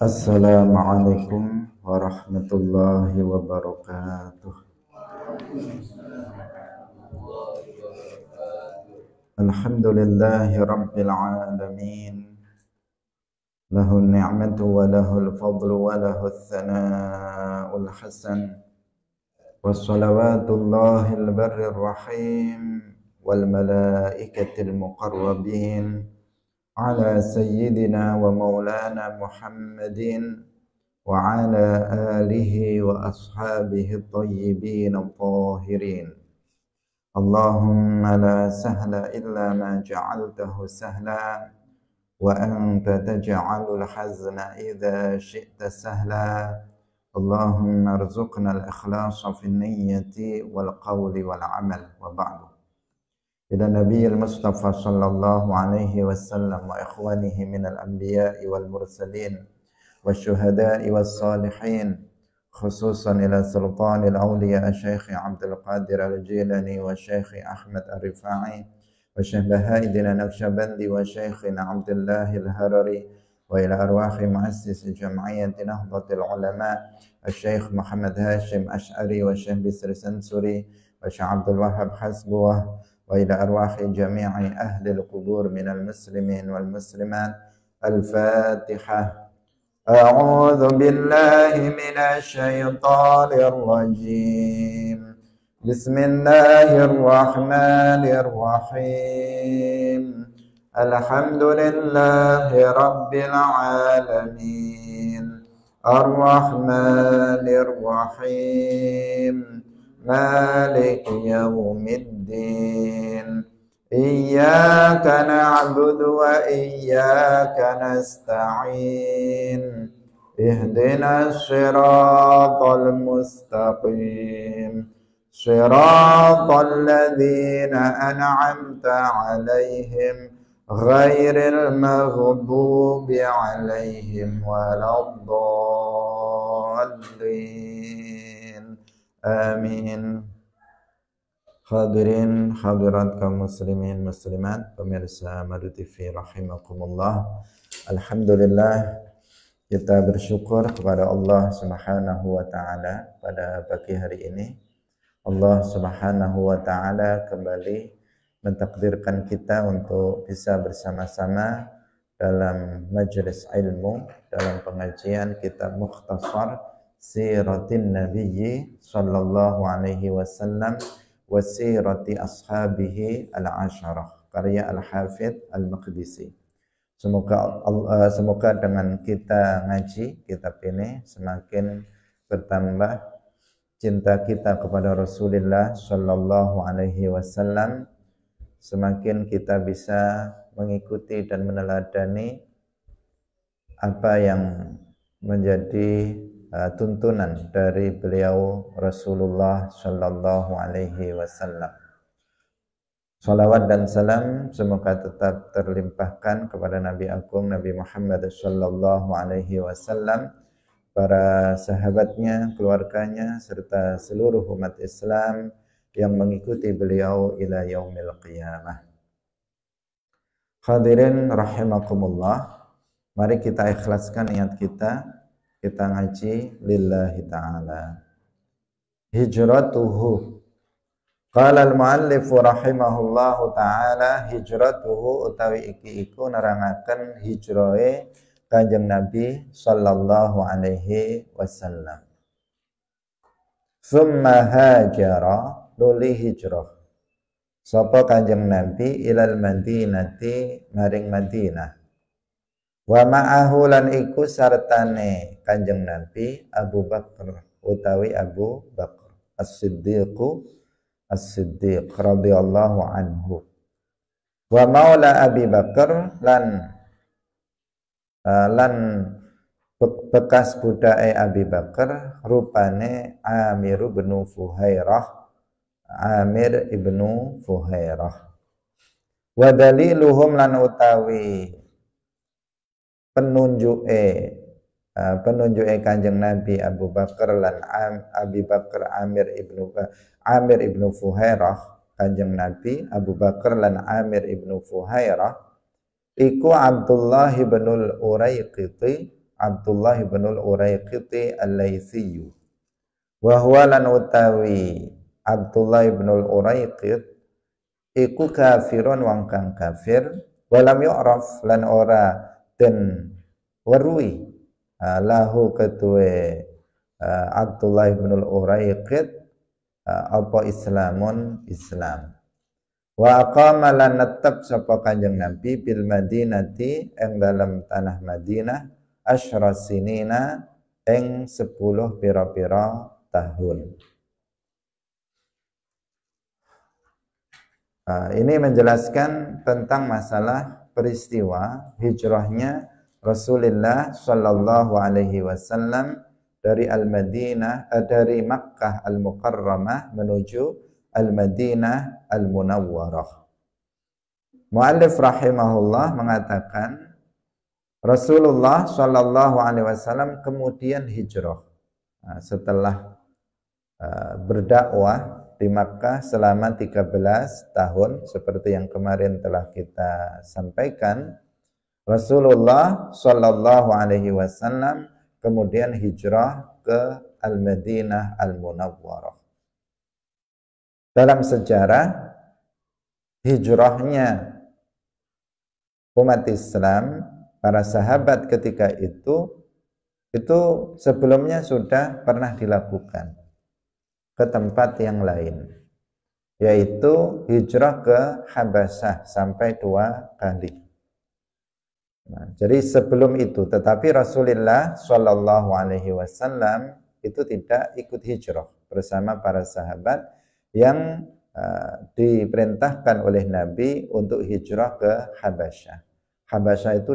Assalamualaikum warahmatullahi wabarakatuh. Alhamdulillahi rabbil alamin. Lahun ni'matu wa lahul fadlu wa lahul thana'ul hasan. Wassalawatullahi al-barrir rahim wal malaikatil muqarrabin ala sayyidina wa maulana Muhammadin wa ala alihi wa ashabihi at-tayyibin at-tahirin. Allahumma la sahla illa ma ja'altahu sahla wa anta taj'alul hazna idza syi'ta sahla. Allahumma arzuqna al-ikhlasa fi niyyati wal qawli wal amal wa ba'du. Ila Nabiyil Mustafa sallallahu alaihi wasallam wa ikhwanihi minal anbiya'i wal mursalin wa syuhada'i was salihin, khususan ila sultanil awliya Syekh Abdul Qadir Al-Jilani wa Syekh Ahmad Ar-Rifai wa Syekh Bahaidin Naqsyabandi wa Syekh Abdullah Al-Harari wa ila arwahi muassis Jam'iyyati Nahdlatul Ulama Syekh Muhammad Hashim Ash'ari wa Syekh Bisri Sansuri wa Syekh Abdul Wahhab Hasbuwah wa ila arwahi jami'i ahli al-qubur minal muslimin wal muslimat. Al-Fatihah. A'udzu billahi minasy syaithanir rajim. Bismillahirrahmanirrahim. Alhamdulillahi rabbil alamin. Ar-Rahmanir Rahim. Maliki yaumiddin. Iyyaka na'budu wa iyyaka nasta'in. Ihdinas siratal mustaqim. Siratal ladzina an'amta 'alaihim ghairil maghdubi 'alaihim waladdallin. Amin. Hadirin hadirat kaum muslimin muslimat, pemirsa Madu TV rahimakumullah. Alhamdulillah, kita bersyukur kepada Allah Subhanahu wa taala pada pagi hari ini. Allah Subhanahu wa taala kembali mentakdirkan kita untuk bisa bersama-sama dalam majelis ilmu, dalam pengajian kitab Mukhtasar Siratin Nabiyyi sallallahu alaihi wasallam wa sirati ashabihi al-asyarah, karya Al-Hafidh Al-Maqdisi. Semoga dengan kita ngaji kitab ini semakin bertambah cinta kita kepada Rasulullah sallallahu alaihi wasallam, semakin kita bisa mengikuti dan meneladani apa yang menjadi tuntunan dari beliau Rasulullah sallallahu alaihi wasallam. Salawat dan salam semoga tetap terlimpahkan kepada Nabi Agung Nabi Muhammad sallallahu alaihi wasallam, para sahabatnya, keluarganya, serta seluruh umat Islam yang mengikuti beliau ila yaumil qiyamah. Hadirin rahimakumullah, mari kita ikhlaskan niat kita ngaji lillahi ta'ala. Hijratuhu. Qala al-muallif rahimahullahu ta'ala, hijratuhu utawi iki iku nerangaken hijrahe Kanjeng Nabi sallallahu alaihi wasallam. Summa hajara, luli hijrah sapa Kanjeng Nabi ilal Madinati maring Madinah. Wa ma'ahu lan iku sartane Kanjeng Nabi Abu Bakar utawi Abu Bakar As-Siddiq radhiyallahu anhu. Wa maula Abi Bakar lan bekas budake Abi Bakar rupane Amir ibnu Fuhairah. Wa daliluhum lan utawi penunjuke Kanjeng Nabi Abu Bakar lan Abi Bakar Amir ibnu Fuhairah, Kanjeng Nabi Abu Bakar lan Amir ibnu Fuhairah iku Abdullah ibnul Uraiqiti, Abdullah ibnul Uraiqiti al-Laitsi. Wa huwa lan utawi Abdullah ibnul Uraiqit iku kafirun wong kang kafir, walam yu'raf lan ora den weruhi lahu ketue Abdullah ibnul Uraiqit apa Islamun Islam. Wa aqama lan netep sapa Kanjeng Nabi bil Madinati ing dalam tanah Madinah asyra sinina ing 10 pira-pira tahun. Ini menjelaskan tentang masalah peristiwa hijrahnya Rasulullah Shallallahu Alaihi Wasallam dari Al-Madinah, dari Makkah Al-Mukarramah menuju Al-Madinah Al-Munawwarah. Mu'allif rahimahullah mengatakan Rasulullah Shallallahu Alaihi Wasallam kemudian hijrah setelah berdakwah di Makkah selama 13 tahun seperti yang kemarin telah kita sampaikan. Rasulullah Shallallahu Alaihi Wasallam kemudian hijrah ke Al-Madinah Al-Munawwarah. Dalam sejarah hijrahnya umat Islam, para sahabat ketika itu sebelumnya sudah pernah dilakukan ke tempat yang lain, yaitu hijrah ke Habasyah sampai 2 kali. Jadi sebelum itu, tetapi Rasulullah Shallallahu Alaihi Wasallam itu tidak ikut hijrah bersama para sahabat yang diperintahkan oleh Nabi untuk hijrah ke Habasyah. Habasyah itu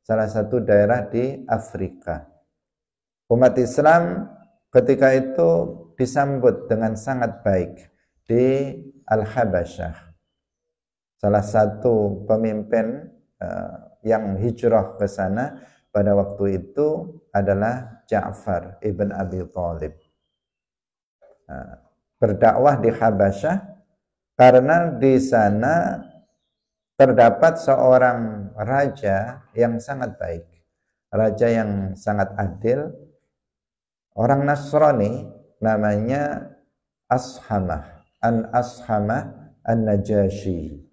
salah satu daerah di Afrika. Umat Islam ketika itu disambut dengan sangat baik di Al-Habasyah. Salah satu pemimpin yang hijrah ke sana pada waktu itu adalah Ja'far ibn Abi Thalib. Berdakwah di Habasyah karena di sana terdapat seorang raja yang sangat baik, raja yang sangat adil, orang Nasrani, namanya Ashamah An-Najasyi.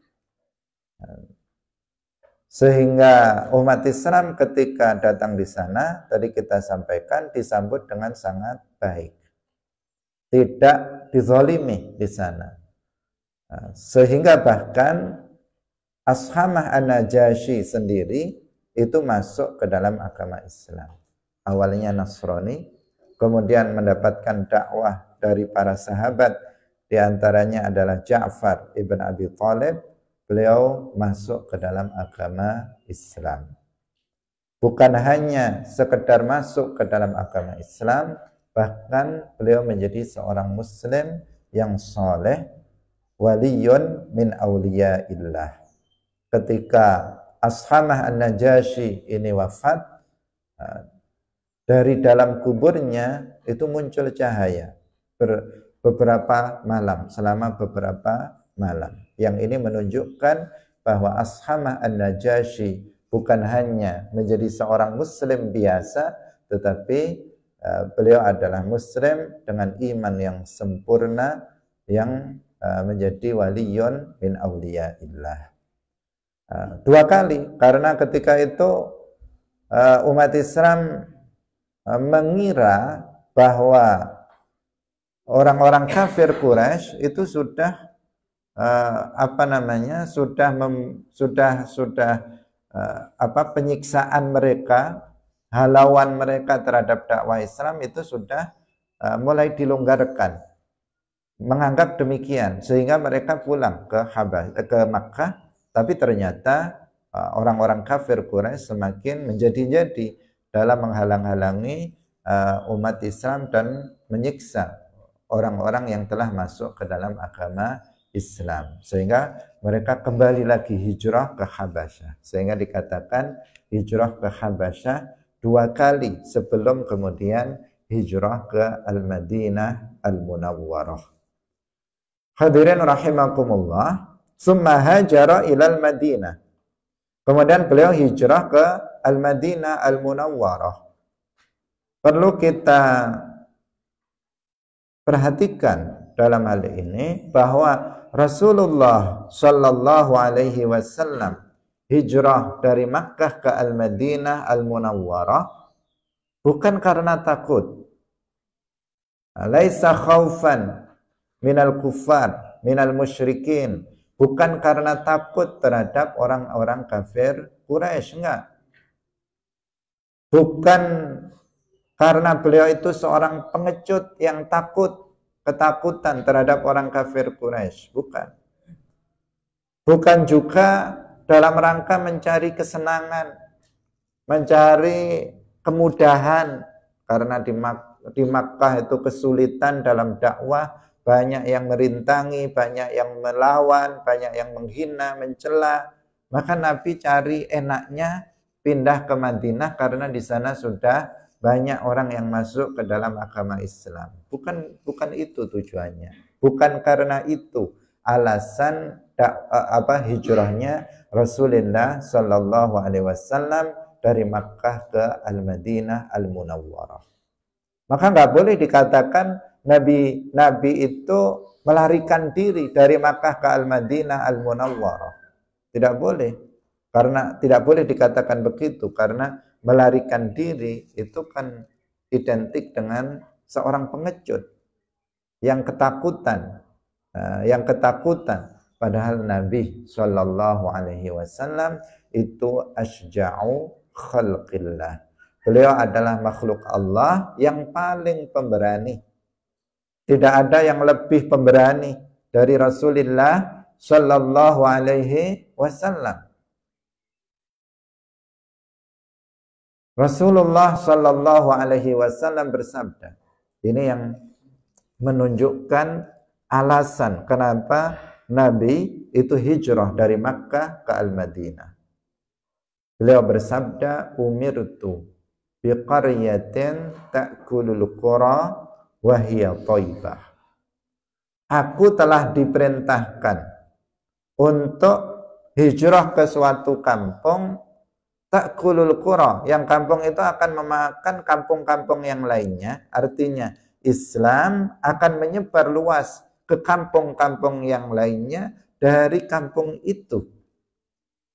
Sehingga umat Islam ketika datang di sana, tadi kita sampaikan, disambut dengan sangat baik, tidak dizalimi di sana. Sehingga bahkan Ashamah An-Najasyi sendiri itu masuk ke dalam agama Islam. Awalnya Nasrani, kemudian mendapatkan dakwah dari para sahabat, di antaranya adalah Ja'far ibn Abi Thalib. Beliau masuk ke dalam agama Islam. Bukan hanya sekedar masuk ke dalam agama Islam, bahkan beliau menjadi seorang muslim yang soleh, waliyun min awliyaillah. Ketika Ashamah An-Najasyi ini wafat, dari dalam kuburnya itu muncul cahaya beberapa malam, selama beberapa malam. Yang ini menunjukkan bahwa Ashamah An-Najasyi bukan hanya menjadi seorang muslim biasa, tetapi beliau adalah muslim dengan iman yang sempurna, yang menjadi waliyun min awliyaillah. 2 kali, karena ketika itu umat Islam mengira bahwa orang-orang kafir Quraisy itu sudah penyiksaan mereka, halauan mereka terhadap dakwah Islam itu sudah mulai dilonggarkan, menganggap demikian, sehingga mereka pulang ke Makkah. Tapi ternyata orang-orang kafir Quraisy semakin menjadi-jadi dalam menghalang-halangi umat Islam dan menyiksa orang-orang yang telah masuk ke dalam agama Islam, sehingga mereka kembali lagi hijrah ke Habasyah, sehingga dikatakan hijrah ke Habasyah 2 kali sebelum kemudian hijrah ke Al-Madinah Al-Munawwarah. Hadirin rahimakumullah, summa hajara ilal Madinah. Kemudian beliau hijrah ke Al-Madinah Al-Munawwarah. Perlu kita perhatikan dalam hal ini bahwa Rasulullah Shallallahu Alaihi Wasallam hijrah dari Makkah ke Al-Madinah Al-Munawwarah bukan karena takut. Laisa khaufan minal kuffar, minal musyrikin. Bukan karena takut terhadap orang-orang kafir Quraisy, enggak. Bukan karena beliau itu seorang pengecut yang ketakutan terhadap orang kafir Quraisy, bukan. Bukan juga dalam rangka mencari kesenangan, mencari kemudahan, karena di Makkah itu kesulitan dalam dakwah, banyak yang merintangi, banyak yang melawan, banyak yang menghina, mencela. Maka Nabi cari enaknya pindah ke Madinah karena di sana sudah banyak orang yang masuk ke dalam agama Islam. Bukan itu tujuannya. Bukan karena itu alasan hijrahnya Rasulullah Shallallahu Alaihi Wasallam dari Makkah ke Al-Madinah Al-Munawwarah. Maka nggak boleh dikatakan Nabi itu melarikan diri dari Makkah ke Al-Madinah Al-Munawwarah. Tidak boleh. Karena tidak boleh dikatakan begitu, karena melarikan diri itu kan identik dengan seorang pengecut yang ketakutan, padahal Nabi Shallallahu Alaihi Wasallam itu asyja'u khalqillah. Beliau adalah makhluk Allah yang paling pemberani. Tidak ada yang lebih pemberani dari Rasulullah Shallallahu Alaihi Wasallam. Rasulullah Shallallahu Alaihi Wasallam bersabda, ini yang menunjukkan alasan kenapa Nabi itu hijrah dari Makkah ke Al-Madinah. Beliau bersabda, umirtu biqaryatin ta'kulul qura wa hiya thayyibah. Aku telah diperintahkan untuk hijrah ke suatu kampung ta'kulul qura, yang kampung itu akan memakan kampung-kampung yang lainnya. Artinya Islam akan menyebar luas ke kampung-kampung yang lainnya dari kampung itu,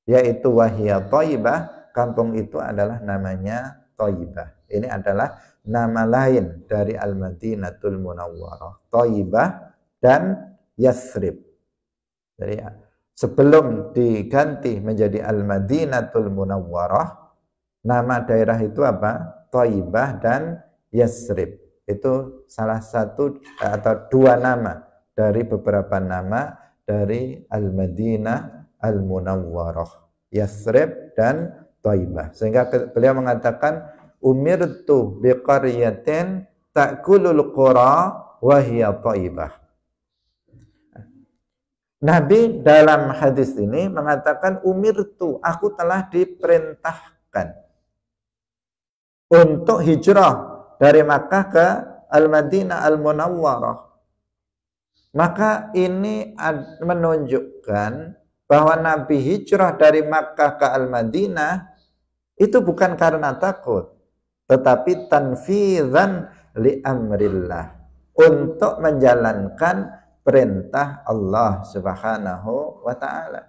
yaitu wahiyya thayyibah. Kampung itu adalah namanya Thayyibah. Ini adalah nama lain dari Al-Madinatul Munawwarah, Thayyibah dan Yathrib. Jadi sebelum diganti menjadi Al-Madinatul Munawwarah, nama daerah itu apa? Thayyibah dan Yathrib. Itu salah satu atau dua nama dari beberapa nama dari Al-Madinah Al-Munawwarah, Yathrib dan Thayyibah. Sehingga beliau mengatakan, umirtu biqaryatin ta'kulul qura wa hiya thayyibah. Nabi dalam hadis ini mengatakan umirtu, aku telah diperintahkan untuk hijrah dari Makkah ke Al-Madinah Al-Munawwarah. Maka ini menunjukkan bahwa Nabi hijrah dari Makkah ke Al-Madinah itu bukan karena takut, tetapi tanfizan li amrillah, untuk menjalankan perintah Allah Subhanahu wa ta'ala.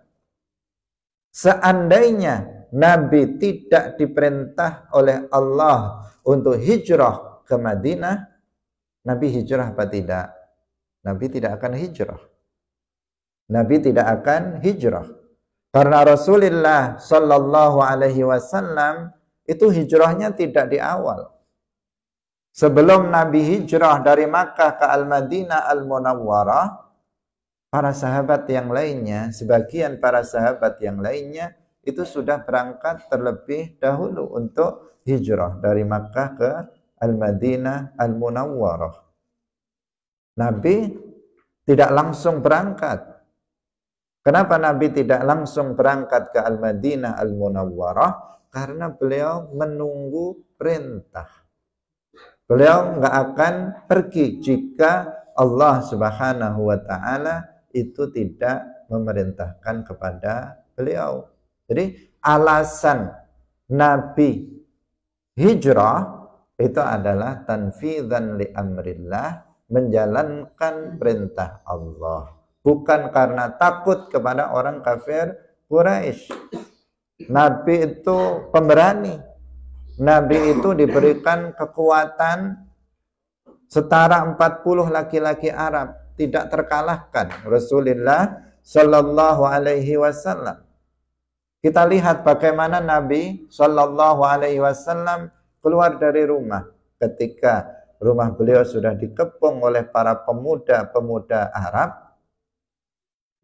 Seandainya Nabi tidak diperintah oleh Allah untuk hijrah ke Madinah, Nabi hijrah apa tidak? Nabi tidak akan hijrah. Nabi tidak akan hijrah. Karena Rasulullah Sallallahu Alaihi Wasallam itu hijrahnya tidak di awal. Sebelum Nabi hijrah dari Makkah ke Al-Madinah Al-Munawwarah, para sahabat yang lainnya, sebagian para sahabat yang lainnya itu sudah berangkat terlebih dahulu untuk hijrah dari Makkah ke Al-Madinah Al-Munawwarah. Nabi tidak langsung berangkat. Kenapa Nabi tidak langsung berangkat ke Al-Madinah Al-Munawwarah? Karena beliau menunggu perintah. Beliau nggak akan pergi jika Allah Subhanahu wa ta'ala itu tidak memerintahkan kepada beliau. Jadi alasan Nabi hijrah itu adalah tanfidzan li amrillah, menjalankan perintah Allah, bukan karena takut kepada orang kafir Quraisy. Nabi itu pemberani. Nabi itu diberikan kekuatan setara 40 laki-laki Arab, tidak terkalahkan Rasulullah Shallallahu Alaihi Wasallam. Kita lihat bagaimana Nabi Shallallahu Alaihi Wasallam keluar dari rumah ketika rumah beliau sudah dikepung oleh para pemuda-pemuda Arab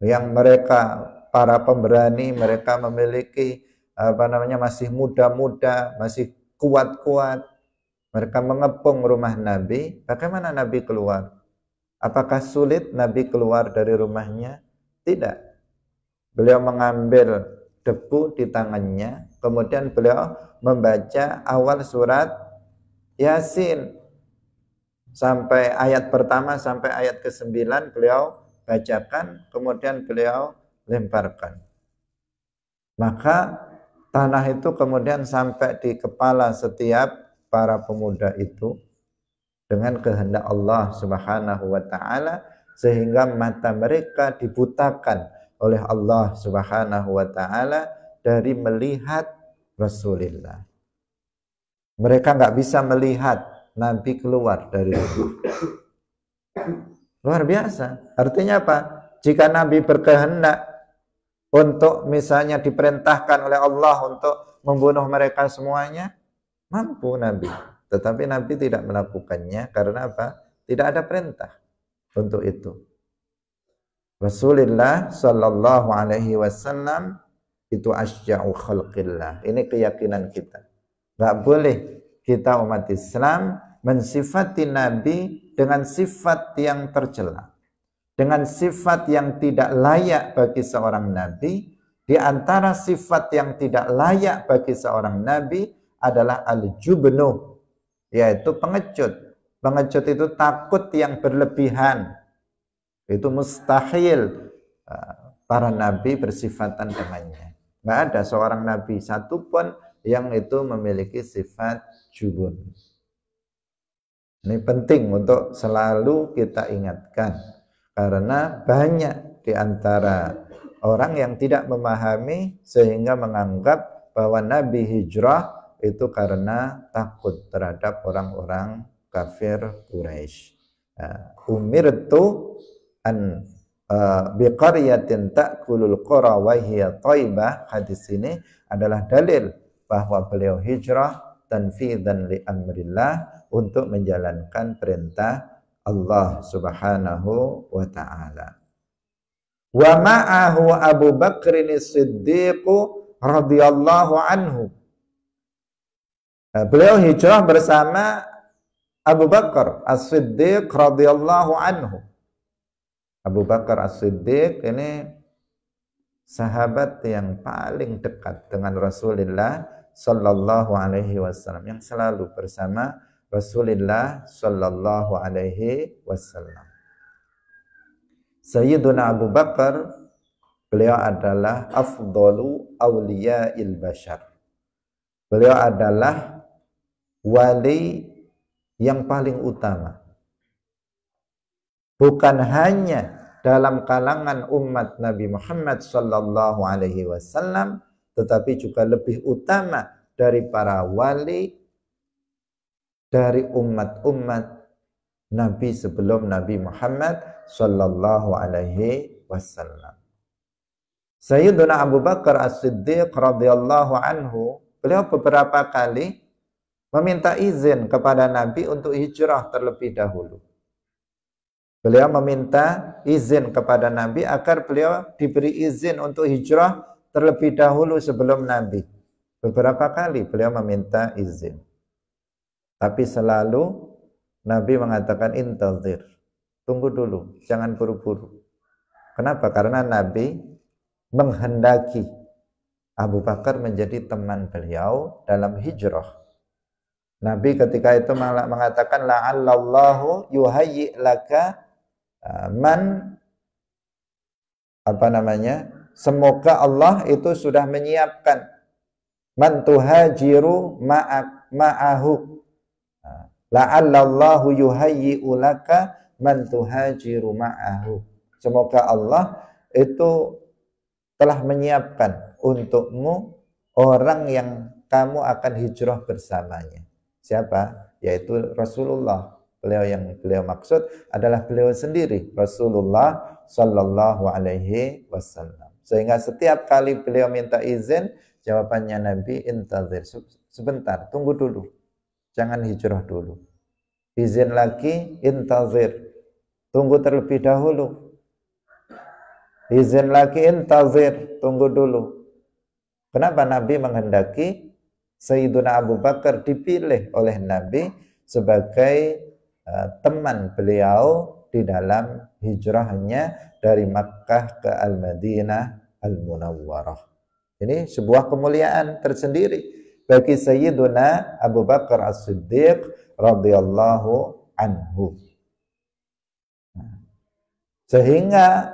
yang mereka para pemberani, mereka memiliki masih muda-muda, masih kuat-kuat. Mereka mengepung rumah Nabi. Bagaimana Nabi keluar? Apakah sulit Nabi keluar dari rumahnya? Tidak. Beliau mengambil debu di tangannya, kemudian beliau membaca awal surat Yasin sampai ayat pertama sampai ayat ke-9 beliau bacakan, kemudian beliau lemparkan. Maka tanah itu kemudian sampai di kepala setiap para pemuda itu dengan kehendak Allah Subhanahu wa taala, sehingga mata mereka dibutakan oleh Allah Subhanahu wa taala dari melihat Rasulullah. Mereka nggak bisa melihat Nabi keluar dari rumah. Luar biasa. Artinya apa? Jika Nabi berkehendak untuk misalnya diperintahkan oleh Allah untuk membunuh mereka semuanya, mampu Nabi. Tetapi Nabi tidak melakukannya karena apa? Tidak ada perintah untuk itu. Rasulullah Shallallahu Alaihi Wasallam itu asya'u khalqillah. Ini keyakinan kita. Gak boleh kita umat Islam mensifati Nabi dengan sifat yang tercela, dengan sifat yang tidak layak bagi seorang Nabi. Di antara sifat yang tidak layak bagi seorang Nabi adalah al-jubnu, yaitu pengecut. Pengecut itu takut yang berlebihan. Itu mustahil para nabi bersifatan dengannya. Nggak ada seorang nabi satupun yang itu memiliki sifat jubun. Ini penting untuk selalu kita ingatkan, karena banyak di antara orang yang tidak memahami sehingga menganggap bahwa Nabi hijrah itu karena takut terhadap orang-orang kafir Quraisy. Umirtu an biqaryatin ta'kulul qura wa hiya thaibah. Hadis ini adalah dalil bahwa beliau hijrah tanfidzan li amrillah, untuk menjalankan perintah Allah Subhanahu wa taala. Wa ma'ahu Abu Bakrin As-Siddiq radhiyallahu anhu. Beliau hijrah bersama Abu Bakar As-Siddiq radhiyallahu anhu. Abu Bakar As-Siddiq ini sahabat yang paling dekat dengan Rasulullah sallallahu alaihi wasallam, yang selalu bersama Rasulullah sallallahu alaihi wasallam. Sayyiduna Abu Bakar, beliau adalah afdalu awliya'il bashar. Beliau adalah wali yang paling utama. Bukan hanya dalam kalangan umat Nabi Muhammad sallallahu alaihi wasallam, tetapi juga lebih utama dari para wali dari umat-umat Nabi sebelum Nabi Muhammad sallallahu alaihi wasallam. Sayyiduna Abu Bakar As-Siddiq radhiyallahu anhu, beliau beberapa kali meminta izin kepada Nabi untuk hijrah terlebih dahulu. Beliau meminta izin kepada Nabi agar beliau diberi izin untuk hijrah terlebih dahulu sebelum Nabi. Beberapa kali beliau meminta izin. Tapi selalu Nabi mengatakan intazir. Tunggu dulu, jangan buru-buru. Kenapa? Karena Nabi menghendaki Abu Bakar menjadi teman beliau dalam hijrah. Nabi ketika itu mengatakan la'allallahu yuhayyi laka man semoga Allah itu sudah menyiapkan man tuhajiru ma'ahu. La'allallahu yuhayyi'u laka man tuhajiru ma'ahu. Semoga Allah itu telah menyiapkan untukmu orang yang kamu akan hijrah bersamanya. Siapa? Yaitu Rasulullah. Beliau maksud adalah beliau sendiri, Rasulullah Sallallahu Alaihi Wasallam. Sehingga setiap kali beliau minta izin, jawabannya Nabi, intazir, sebentar, tunggu dulu, jangan hijrah dulu. Izin lagi, intazir, tunggu terlebih dahulu. Izin lagi, intazir, tunggu dulu. Kenapa Nabi menghendaki Sayyiduna Abu Bakar dipilih oleh Nabi sebagai teman beliau di dalam hijrahnya dari Makkah ke Al-Madinah Al-Munawwarah. Ini sebuah kemuliaan tersendiri bagi Sayyiduna Abu Bakar As-Siddiq radhiyallahu anhu. Sehingga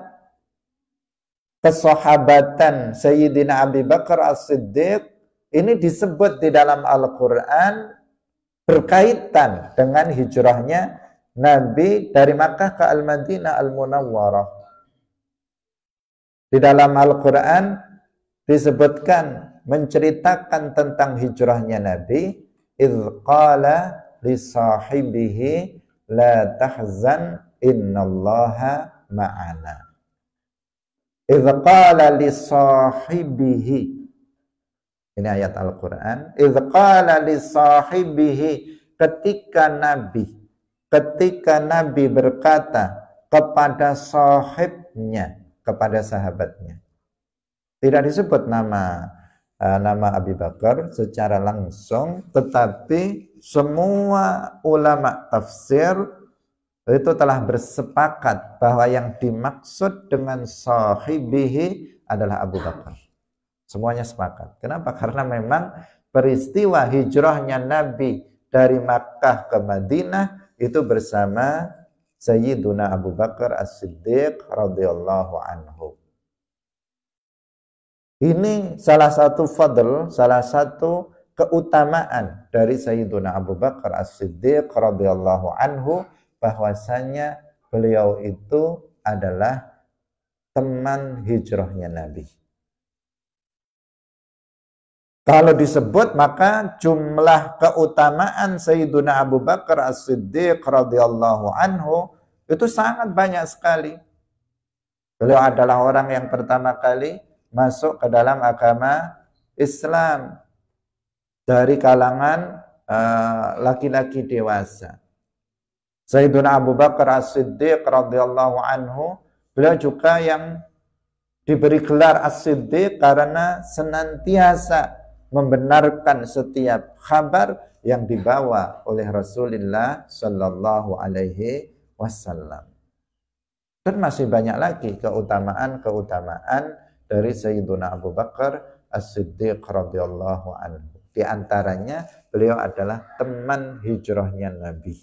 kesahabatan Sayyidina Abu Bakar As-Siddiq ini disebut di dalam Al-Quran berkaitan dengan hijrahnya Nabi dari Makkah ke Al-Madinah Al-Munawwarah. Di dalam Al-Quran disebutkan menceritakan tentang hijrahnya Nabi, idz qala li sahibihi la tahzan innallaha ma'ana. Idz qala li sahibihi, ini ayat Al-Quran. Idz qala li sahibihi, ketika Nabi berkata kepada sahibnya, kepada sahabatnya. Tidak disebut nama Abu Bakar secara langsung, tetapi semua ulama tafsir itu telah bersepakat bahwa yang dimaksud dengan sahibihi adalah Abu Bakar. Semuanya sepakat. Kenapa? Karena memang peristiwa hijrahnya Nabi dari Makkah ke Madinah itu bersama Sayyiduna Abu Bakar As-Siddiq radhiyallahu anhu. Ini salah satu fadl, salah satu keutamaan dari Sayyiduna Abu Bakar As-Siddiq radhiyallahu anhu, bahwasanya beliau itu adalah teman hijrahnya Nabi. Kalau disebut, maka jumlah keutamaan Sayyiduna Abu Bakar As-Siddiq radhiyallahu anhu itu sangat banyak sekali. Beliau adalah orang yang pertama kali masuk ke dalam agama Islam dari kalangan laki-laki dewasa. Sayyiduna Abu Bakar As-Siddiq radhiyallahu anhu, beliau juga yang diberi gelar As-Siddiq karena senantiasa membenarkan setiap kabar yang dibawa oleh Rasulullah Sallallahu Alaihi Wasallam. Dan masih banyak lagi keutamaan dari Sayyiduna Abu Bakar As-Siddiq radhiyallahu anhu. Di antaranya beliau adalah teman hijrahnya Nabi.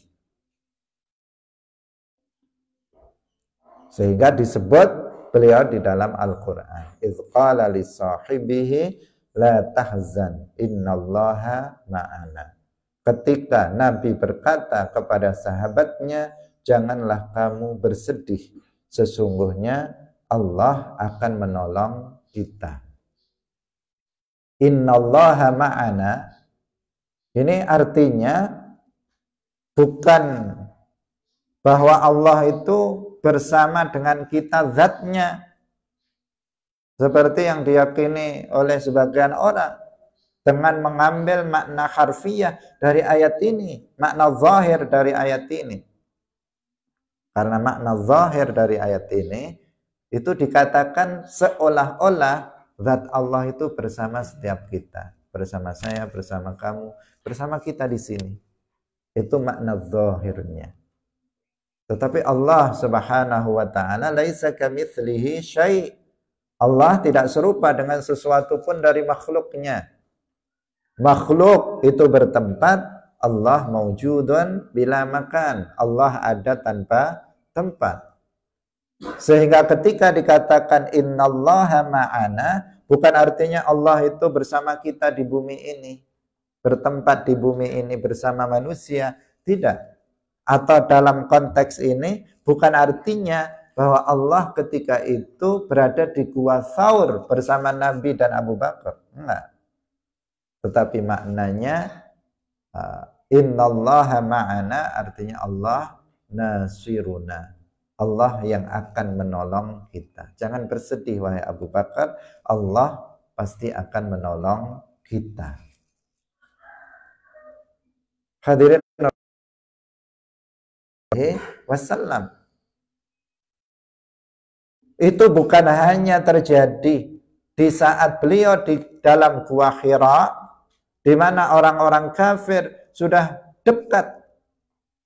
Sehingga disebut beliau di dalam Al-Quran. Idz qala li sahibihi la tahzan innallaha ma'ana. Ketika Nabi berkata kepada sahabatnya, janganlah kamu bersedih, sesungguhnya Allah akan menolong kita. Innallaha ma'ana, ini artinya bukan bahwa Allah itu bersama dengan kita zatnya, seperti yang diyakini oleh sebagian orang dengan mengambil makna harfiah dari ayat ini, makna zahir dari ayat ini. Karena makna zahir dari ayat ini itu dikatakan seolah-olah zat Allah itu bersama setiap kita, bersama saya, bersama kamu, bersama kita di sini. Itu makna zahirnya. Tetapi Allah Subhanahu wa taala laisa kamitslihi syai'. Allah tidak serupa dengan sesuatu pun dari makhluknya. Makhluk itu bertempat, Allah maujudun bila makan. Allah ada tanpa tempat. Sehingga ketika dikatakan innallaha ma'ana, bukan artinya Allah itu bersama kita di bumi ini, bertempat di bumi ini bersama manusia, tidak. Atau dalam konteks ini bukan artinya bahwa Allah ketika itu berada di Gua Tsaur bersama Nabi dan Abu Bakar. Enggak. Tetapi maknanya innallaha ma'ana artinya Allah nasiruna. Allah yang akan menolong kita. Jangan bersedih wahai Abu Bakar, Allah pasti akan menolong kita. Hadirin wasallam. Itu bukan hanya terjadi di saat beliau di dalam Gua Hira, di mana orang-orang kafir sudah dekat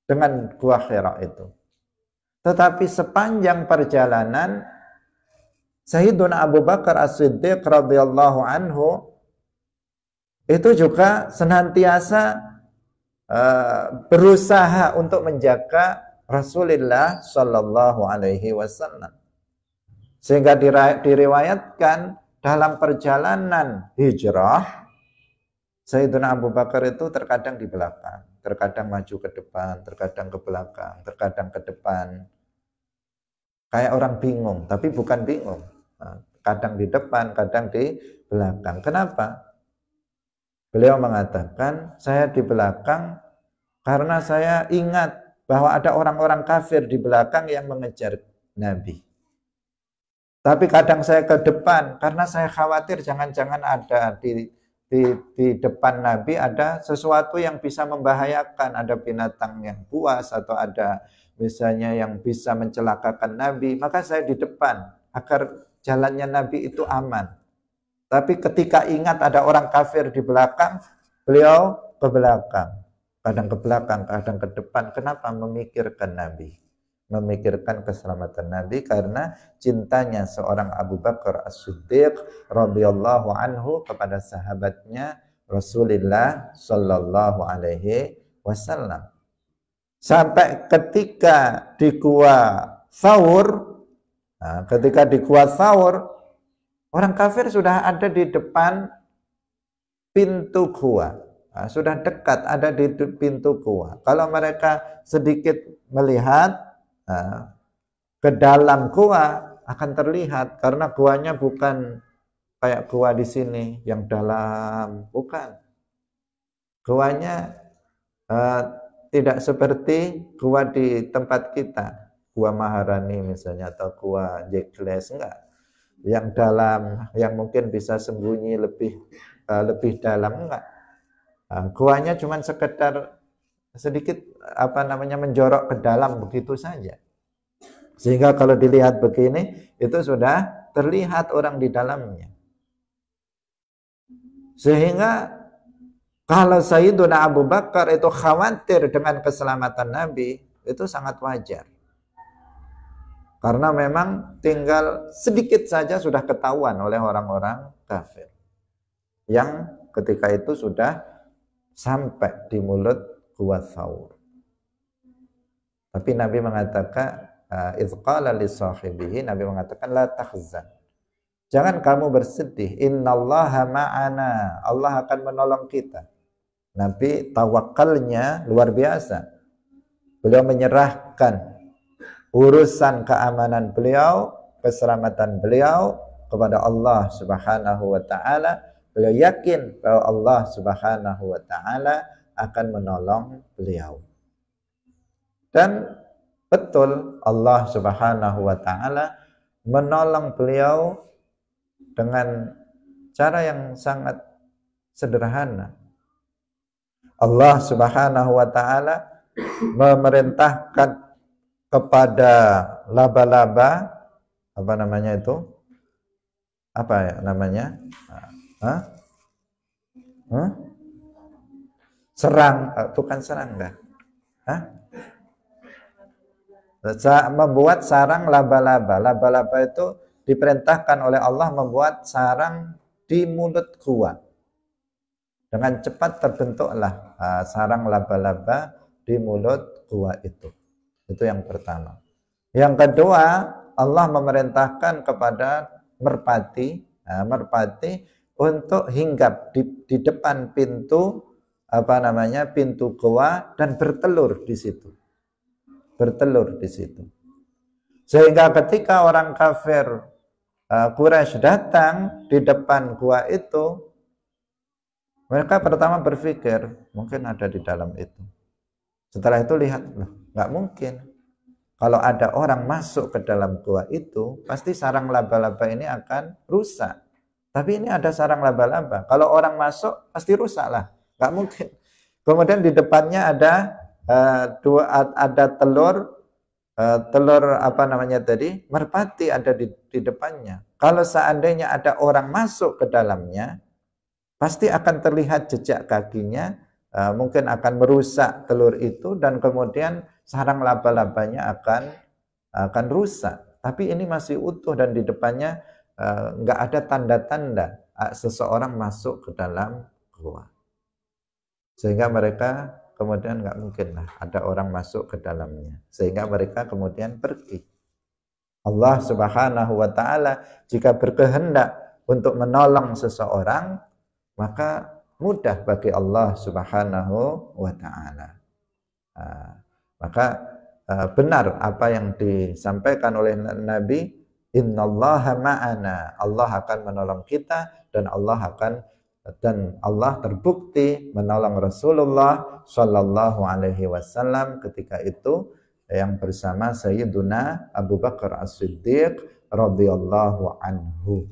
dengan Gua Hira itu. Tetapi sepanjang perjalanan Sayyiduna Abu Bakar As-Siddiq radhiyallahu anhu itu juga senantiasa berusaha untuk menjaga Rasulullah Shallallahu Alaihi Wasallam, sehingga diriwayatkan dalam perjalanan hijrah Sayyiduna Abu Bakar itu terkadang di belakang, terkadang maju ke depan, terkadang ke belakang, terkadang ke depan, kayak orang bingung, tapi bukan bingung, kadang di depan, kadang di belakang. Kenapa? Beliau mengatakan, saya di belakang karena saya ingat bahwa ada orang-orang kafir di belakang yang mengejar Nabi. Tapi kadang saya ke depan karena saya khawatir jangan-jangan ada di depan Nabi ada sesuatu yang bisa membahayakan, ada binatang yang buas atau ada misalnya yang bisa mencelakakan Nabi, maka saya di depan agar jalannya Nabi itu aman. Tapi ketika ingat ada orang kafir di belakang, beliau ke belakang. Kadang ke belakang, kadang ke depan. Kenapa? Memikirkan Nabi. Memikirkan keselamatan Nabi karena cintanya seorang Abu Bakar As-Siddiq radhiyallahu anhu kepada sahabatnya Rasulullah sallallahu alaihi wasallam. Sampai ketika di Gua Tsaur, ketika di Gua Tsaur, orang kafir sudah ada di depan pintu gua, sudah dekat ada di pintu gua. Kalau mereka sedikit melihat ke dalam gua akan terlihat, karena guanya bukan kayak gua di sini yang dalam, bukan. Guanya tidak seperti gua di tempat kita, Gua Maharani misalnya atau Gua Jekles, enggak. Yang dalam, yang mungkin bisa sembunyi lebih dalam, enggak. Guanya cuma sekedar sedikit menjorok ke dalam begitu saja. Sehingga kalau dilihat begini itu sudah terlihat orang di dalamnya. Sehingga kalau Sayyiduna Abu Bakar itu khawatir dengan keselamatan Nabi, itu sangat wajar. Karena memang tinggal sedikit saja sudah ketahuan oleh orang-orang kafir. Yang ketika itu sudah sampai di mulut Gua Tsaur. Tapi Nabi mengatakan, idz qala li sahibihi, Nabi mengatakan la tahzan. Jangan kamu bersedih, innallaha ma'ana. Allah akan menolong kita. Nabi tawakalnya luar biasa. Beliau menyerahkan urusan keamanan beliau, keselamatan beliau kepada Allah Subhanahu wa taala. Beliau yakin bahwa Allah Subhanahu wa taala akan menolong beliau. Dan betul Allah Subhanahu wa taala menolong beliau dengan cara yang sangat sederhana. Allah Subhanahu wa taala memerintahkan kepada laba-laba, apa namanya itu? Apa ya namanya? Serang, bukan serang enggak? Membuat sarang laba-laba. Laba-laba itu diperintahkan oleh Allah membuat sarang di mulut gua. Dengan cepat terbentuklah sarang laba-laba di mulut gua itu. Itu yang pertama. Yang kedua, Allah memerintahkan kepada merpati, merpati untuk hinggap di depan pintu pintu goa dan bertelur di situ. Bertelur di situ. Sehingga ketika orang kafir Quraisy datang di depan gua itu, mereka pertama berpikir mungkin ada di dalam itu. Setelah itu lihat, loh, nggak mungkin. Kalau ada orang masuk ke dalam gua itu, pasti sarang laba-laba ini akan rusak. Tapi ini ada sarang laba-laba. Kalau orang masuk, pasti rusak lah. Nggak mungkin. Kemudian di depannya ada telur merpati ada di depannya. Kalau seandainya ada orang masuk ke dalamnya, pasti akan terlihat jejak kakinya, mungkin akan merusak telur itu dan kemudian sarang laba-labanya akan rusak. Tapi ini masih utuh dan di depannya nggak ada tanda-tanda seseorang masuk ke dalam gua. Sehingga mereka kemudian nggak mungkin lah ada orang masuk ke dalamnya. Sehingga mereka kemudian pergi. Allah Subhanahu wa ta'ala jika berkehendak untuk menolong seseorang, maka mudah bagi Allah Subhanahu wa ta'ala. Maka benar apa yang disampaikan oleh Nabi, innallaha ma'ana, Allah akan menolong kita dan Allah terbukti menolong Rasulullah Shallallahu Alaihi Wasallam ketika itu yang bersama Sayyiduna Abu Bakar As-Siddiq radhiyallahu anhu.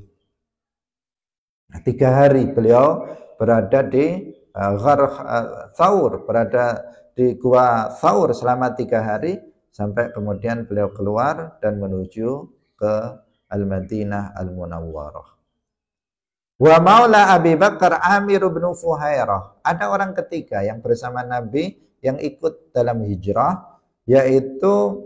3 hari beliau berada di Ghar Thaur, berada di Gua Thaur selama 3 hari sampai kemudian beliau keluar dan menuju ke Al-Madinah Al-Munawwarah. Wa maula Abi Bakar Amir bin Fuhairah. Ada orang ketiga yang bersama Nabi yang ikut dalam hijrah, yaitu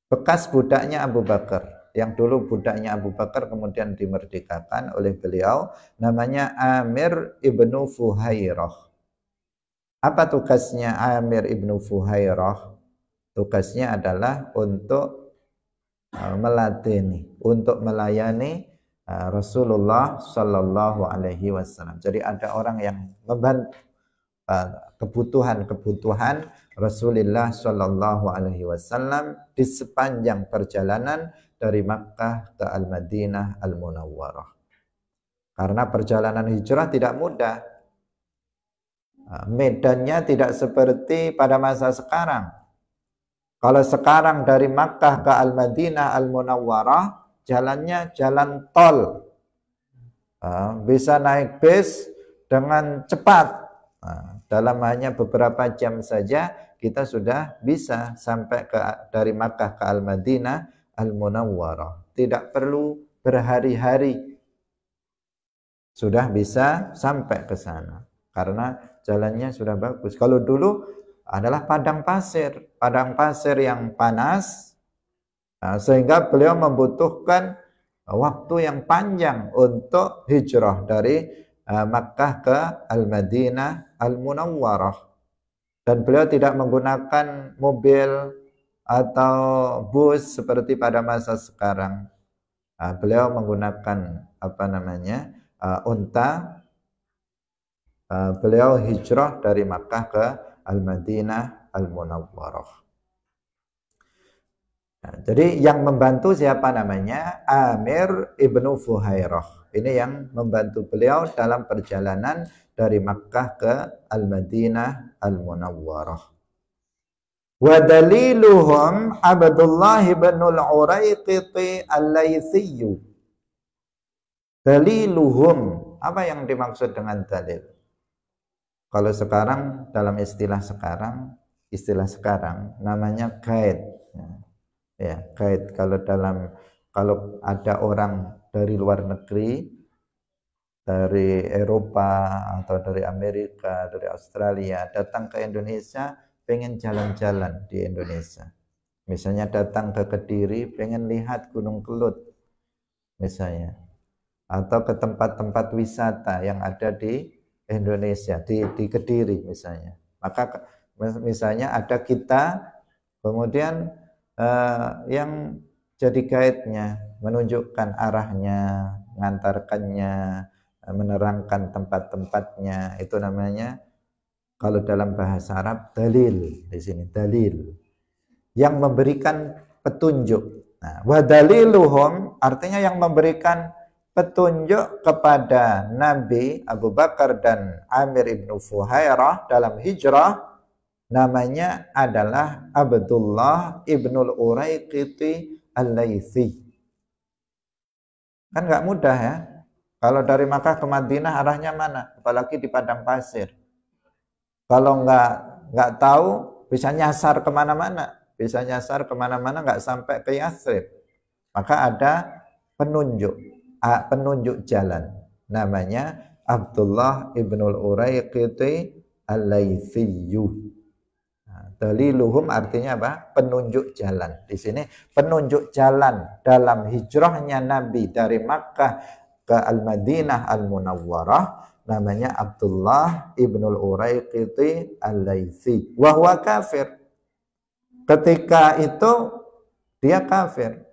bekas budaknya Abu Bakar. Yang dulu budaknya Abu Bakar kemudian dimerdekakan oleh beliau, namanya Amir ibnu Fuhairah. Apa tugasnya Amir ibnu Fuhairah? Tugasnya adalah untuk melayani Rasulullah Shallallahu Alaihi Wasallam. Jadi ada orang yang membantu kebutuhan Rasulullah Shallallahu Alaihi Wasallam di sepanjang perjalanan dari Makkah ke Al-Madinah Al-Munawwarah. Karena perjalanan hijrah tidak mudah. Medannya tidak seperti pada masa sekarang. Kalau sekarang dari Makkah ke Al-Madinah Al-Munawwarah, jalannya jalan tol, bisa naik bis dengan cepat, dalam hanya beberapa jam saja kita sudah bisa sampai dari Makkah ke Al-Madinah Al-Munawwarah. Tidak perlu berhari-hari sudah bisa sampai ke sana karena jalannya sudah bagus. Kalau dulu adalah padang pasir yang panas, sehingga beliau membutuhkan waktu yang panjang untuk hijrah dari Makkah ke Al-Madinah Al-Munawwarah. Dan beliau tidak menggunakan mobil atau bus seperti pada masa sekarang. Beliau menggunakan unta. Beliau hijrah dari Makkah ke Al-Madinah Al-Munawwarah. Nah, jadi yang membantu siapa namanya? Amir ibnu Fuhairah. Ini yang membantu beliau dalam perjalanan dari Makkah ke Al-Madinah Al-Munawwarah. Wa daliluhum Abdullah bin al-Uraiqiti al-Laythi. Daliluhum, apa yang dimaksud dengan dalil? Kalau sekarang dalam istilah sekarang namanya guide. Ya, guide. Kalau ada orang dari luar negeri, dari Eropa atau dari Amerika, dari Australia datang ke Indonesia, pengen jalan-jalan di Indonesia. Misalnya datang ke Kediri, pengen lihat Gunung Kelut misalnya, atau ke tempat-tempat wisata yang ada di Indonesia, di Kediri misalnya. Maka misalnya ada kita, kemudian yang jadi guide-nya, menunjukkan arahnya, mengantarkannya, menerangkan tempat-tempatnya. Itu namanya kalau dalam bahasa Arab dalil. Di sini dalil yang memberikan petunjuk. Nah, wa daliluhum artinya yang memberikan petunjuk kepada Nabi Abu Bakar dan Amir ibnu Fuhairah dalam hijrah namanya adalah Abdullah ibnul Uraiqiti al-Laythi. Kan nggak mudah ya. Kalau dari Makkah ke Madinah arahnya mana? Apalagi di padang pasir. Kalau nggak tahu bisa nyasar kemana-mana. Bisa nyasar kemana-mana nggak sampai ke Yathrib. Maka ada penunjuk jalan. Namanya Abdullah ibnul Uraiqiti al-Laythiyyu. Daliluhum artinya apa? Penunjuk jalan. Di sini penunjuk jalan dalam hijrahnya Nabi dari Makkah ke Al-Madinah Al-Munawwarah namanya Abdullah ibnul Uraiqiti al-Laythi. Wa huwa kafir. Ketika itu dia kafir.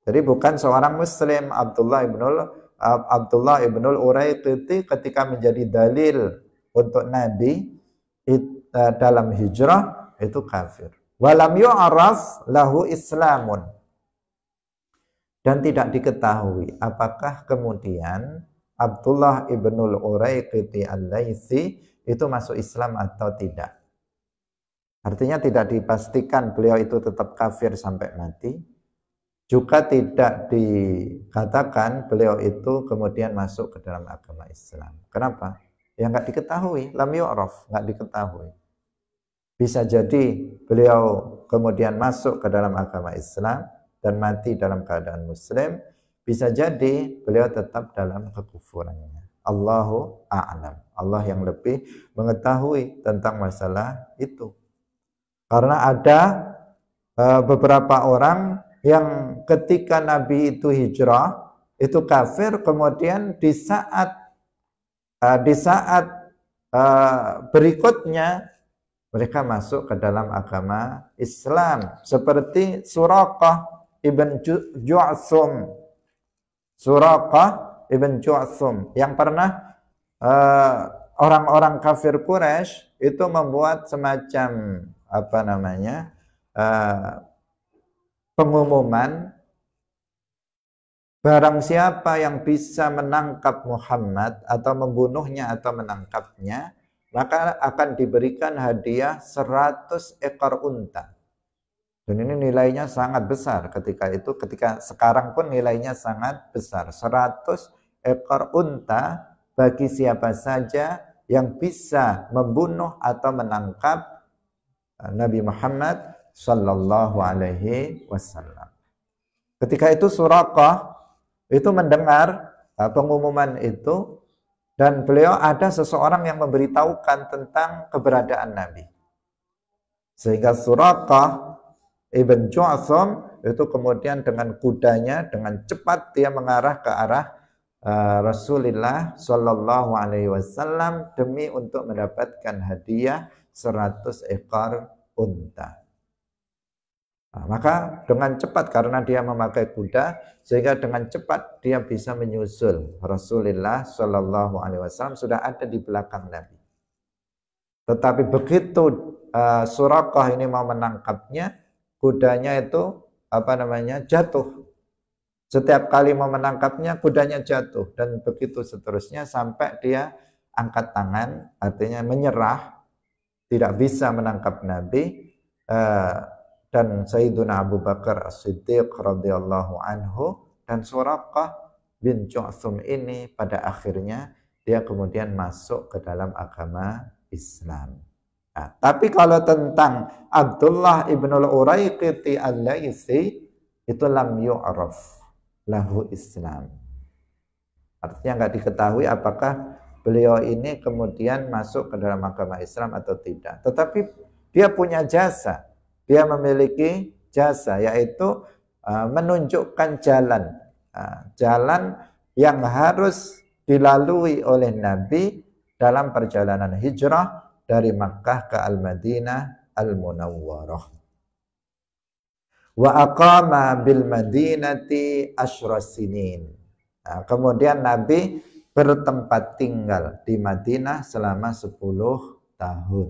Jadi bukan seorang muslim. Abdullah ibnul Uraiqiti ketika menjadi dalil untuk Nabi dalam hijrah itu kafir. Walam yu'araf lahu islamun. Dan tidak diketahui apakah kemudian Abdullah ibnul Uraiqiti al-Laythi itu masuk Islam atau tidak. Artinya tidak dipastikan beliau itu tetap kafir sampai mati. Juga tidak dikatakan beliau itu kemudian masuk ke dalam agama Islam. Kenapa? Ya nggak diketahui, lam yu'raf, nggak diketahui. Bisa jadi beliau kemudian masuk ke dalam agama Islam dan mati dalam keadaan muslim. Bisa jadi beliau tetap dalam kekufurannya. Allahu a'lam. Allah yang lebih mengetahui tentang masalah itu. Karena ada beberapa orang yang ketika Nabi itu hijrah, itu kafir, kemudian di saat berikutnya mereka masuk ke dalam agama Islam. Seperti Suraqah ibn Ju'athum. Suraqah ibn Ju'athum yang pernah orang-orang kafir Quraisy itu membuat semacam pengumuman, barang siapa yang bisa menangkap Muhammad atau membunuhnya atau menangkapnya, maka akan diberikan hadiah 100 ekor unta. Dan ini nilainya sangat besar ketika sekarang pun nilainya sangat besar. 100 ekor unta bagi siapa saja yang bisa membunuh atau menangkap Nabi Muhammad sallallahu alaihi wasallam. Ketika itu Suraqah itu mendengar pengumuman itu dan beliau ada seseorang yang memberitahukan tentang keberadaan Nabi. Sehingga Suraqah ibn Ju'athum itu kemudian dengan kudanya dengan cepat dia mengarah ke arah Rasulullah sallallahu alaihi wasallam demi untuk mendapatkan hadiah 100 ekor unta. Nah, maka dengan cepat karena dia memakai kuda sehingga dengan cepat dia bisa menyusul Rasulullah sallallahu alaihi wasallam sudah ada di belakang Nabi. Tetapi begitu Suraqah ini mau menangkapnya, kudanya itu jatuh. Setiap kali mau menangkapnya kudanya jatuh dan begitu seterusnya sampai dia angkat tangan, artinya menyerah, tidak bisa menangkap Nabi. Dan Sayyiduna Abu Bakar As-Siddiq radhiyallahu anhu dan Suraqah bin Ju'athum ini pada akhirnya dia kemudian masuk ke dalam agama Islam. Nah, tapi kalau tentang Abdullah ibnul Uraiqiti al-Laythi itu lam yu'raf lahu Islam. Artinya nggak diketahui apakah beliau ini kemudian masuk ke dalam agama Islam atau tidak. Tetapi dia punya jasa. Dia memiliki jasa, yaitu menunjukkan jalan. Jalan yang harus dilalui oleh Nabi dalam perjalanan hijrah dari Makkah ke Al-Madinah Al-Munawwarah. wa aqama bil madinati asyrasinin. Nah, kemudian Nabi bertempat tinggal di Madinah selama 10 tahun.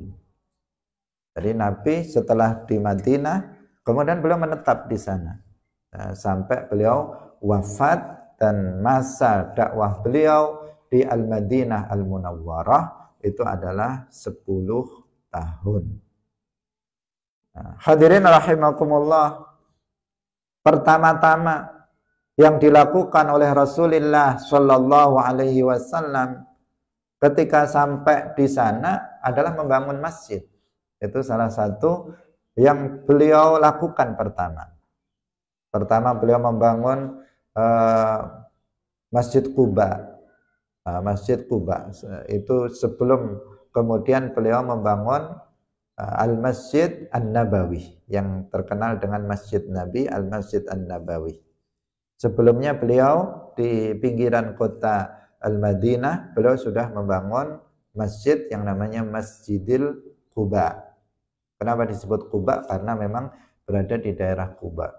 Jadi Nabi setelah di Madinah, kemudian beliau menetap di sana. Nah, sampai beliau wafat, dan masa dakwah beliau di Al-Madinah Al-Munawwarah itu adalah 10 tahun. Nah, hadirin rahimakumullah, pertama-tama yang dilakukan oleh Rasulullah Shallallahu Alaihi Wasallam ketika sampai di sana adalah membangun masjid. Itu salah satu yang beliau lakukan pertama. Pertama beliau membangun Masjid Quba. Masjid Quba itu sebelum kemudian beliau membangun Al-Masjid An-Nabawi yang terkenal dengan Masjid Nabi, Al-Masjid An-Nabawi. Sebelumnya beliau di pinggiran kota Al-Madinah, beliau sudah membangun masjid yang namanya Masjidil Quba. Kenapa disebut Quba? Karena memang berada di daerah Quba.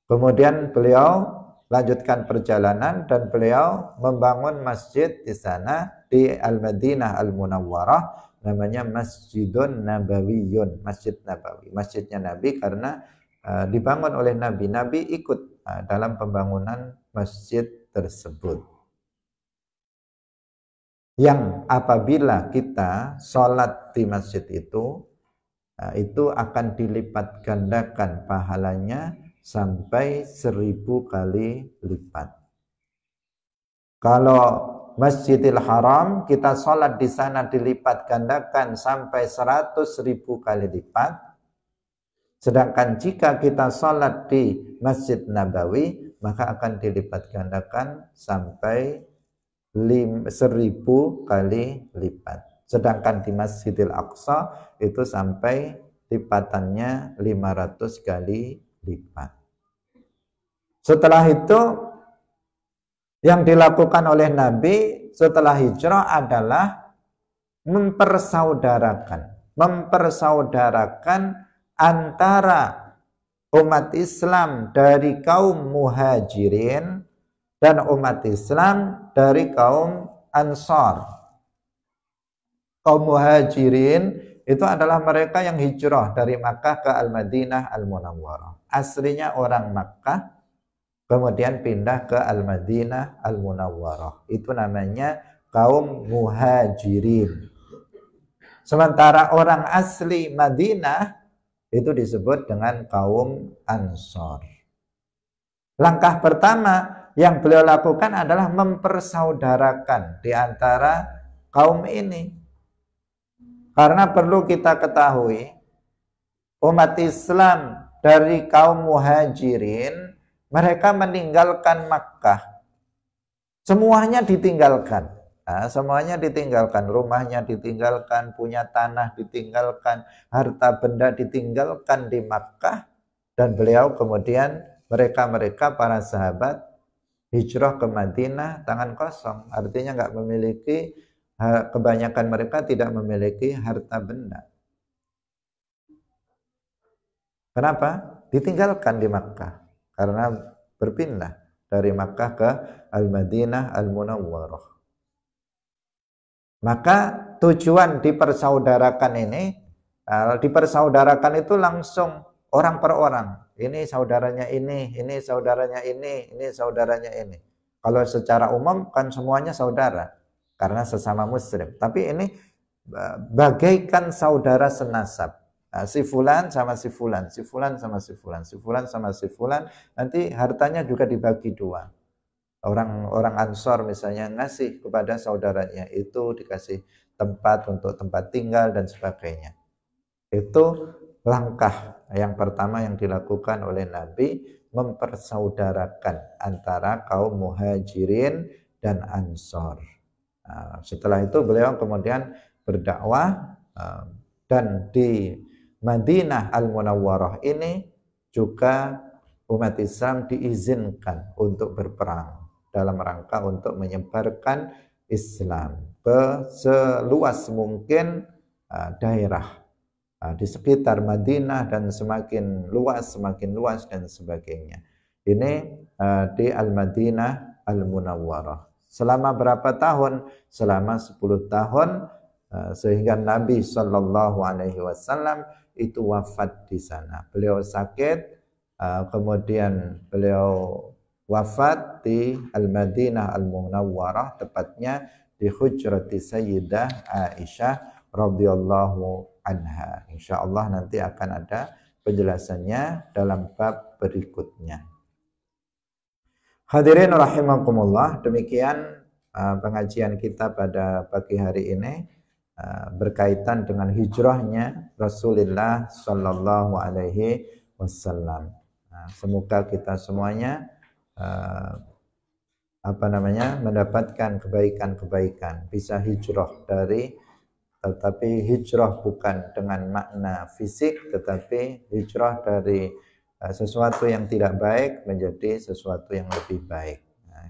Kemudian beliau lanjutkan perjalanan dan beliau membangun masjid di sana di Al-Madinah Al-Munawwarah, namanya Masjidun Nabawiyun, Masjid Nabawi, masjidnya Nabi, karena dibangun oleh Nabi. Nabi ikut dalam pembangunan masjid tersebut. Yang apabila kita sholat di masjid itu akan dilipat gandakan pahalanya sampai 1000 kali lipat. Kalau Masjidil Haram kita sholat di sana dilipat gandakan sampai 100.000 kali lipat. Sedangkan jika kita sholat di Masjid Nabawi maka akan dilipat gandakan sampai 1000 kali lipat. Sedangkan di Masjidil Aqsa itu sampai lipatannya 500 kali lipat. Setelah itu yang dilakukan oleh Nabi setelah hijrah adalah mempersaudarakan antara umat Islam dari kaum Muhajirin dan umat Islam dari kaum Ansar. Kaum Muhajirin itu adalah mereka yang hijrah dari Makkah ke Al-Madinah Al-Munawwarah. Aslinya orang Makkah, kemudian pindah ke Al-Madinah Al-Munawwarah. Itu namanya kaum Muhajirin. Sementara orang asli Madinah itu disebut dengan kaum Ansar. Langkah pertama yang beliau lakukan adalah mempersaudarakan di antara kaum ini. Karena perlu kita ketahui, umat Islam dari kaum Muhajirin, mereka meninggalkan Makkah. Semuanya ditinggalkan. Semuanya ditinggalkan. Rumahnya ditinggalkan, punya tanah ditinggalkan, harta benda ditinggalkan di Makkah. Dan beliau kemudian, mereka para sahabat, hijrah ke Madinah tangan kosong. Artinya nggak memiliki, kebanyakan mereka tidak memiliki harta benda. Kenapa? Ditinggalkan di Makkah. Karena berpindah dari Makkah ke Al-Madinah Al-Munawwarah. Maka tujuan dipersaudarakan ini, dipersaudarakan itu langsung orang per orang. Ini saudaranya ini saudaranya ini saudaranya ini. Kalau secara umum kan semuanya saudara, karena sesama muslim. Tapi ini bagaikan saudara senasab. Si fulan sama si fulan, si fulan sama si fulan, si fulan sama si fulan, nanti hartanya juga dibagi dua. Orang Ansor misalnya ngasih kepada saudaranya itu, dikasih tempat untuk tempat tinggal dan sebagainya. Itu langkah yang pertama yang dilakukan oleh Nabi, mempersaudarakan antara kaum Muhajirin dan Ansor. Setelah itu beliau kemudian berdakwah, dan di Madinah Al-Munawwarah ini juga umat Islam diizinkan untuk berperang dalam rangka untuk menyebarkan Islam ke seluas mungkin daerah di sekitar Madinah dan semakin luas dan sebagainya. Ini di Al-Madinah Al-Munawwarah. Selama berapa tahun? Selama 10 tahun, sehingga Nabi Shallallahu Alaihi Wasallam itu wafat di sana. Beliau sakit, kemudian beliau wafat di Al-Madinah Al-Munawwarah, tepatnya di hujrati Sayyidah Aisyah radhiyallahu anha. Insyaallah nanti akan ada penjelasannya dalam bab berikutnya. Hadirin rahimakumullah, demikian pengajian kita pada pagi hari ini berkaitan dengan hijrahnya Rasulullah sallallahu alaihi wasallam. Semoga kita semuanya mendapatkan kebaikan-kebaikan, bisa hijrah tetapi hijrah bukan dengan makna fisik, tetapi hijrah dari sesuatu yang tidak baik menjadi sesuatu yang lebih baik.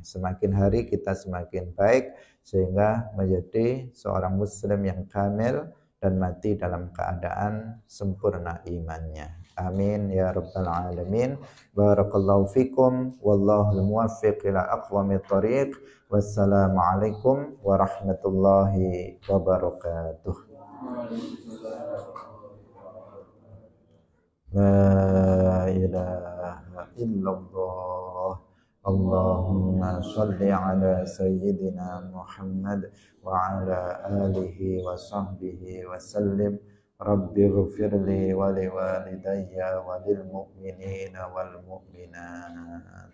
Semakin hari kita semakin baik sehingga menjadi seorang muslim yang kamil dan mati dalam keadaan sempurna imannya. Amin ya rabbal alamin. Barakallahu fikum wallahul muwaffiq ila aqwamit thoriq. Wassalamualaikum warahmatullahi wabarakatuh. La ilaha illallah. Allahumma salli ala sayyidina Muhammad wa ala alihi wa sahbihi wa sallim. Rabbi ghfirli wa liwalidayya wa lil mu'minina wal mu'minat.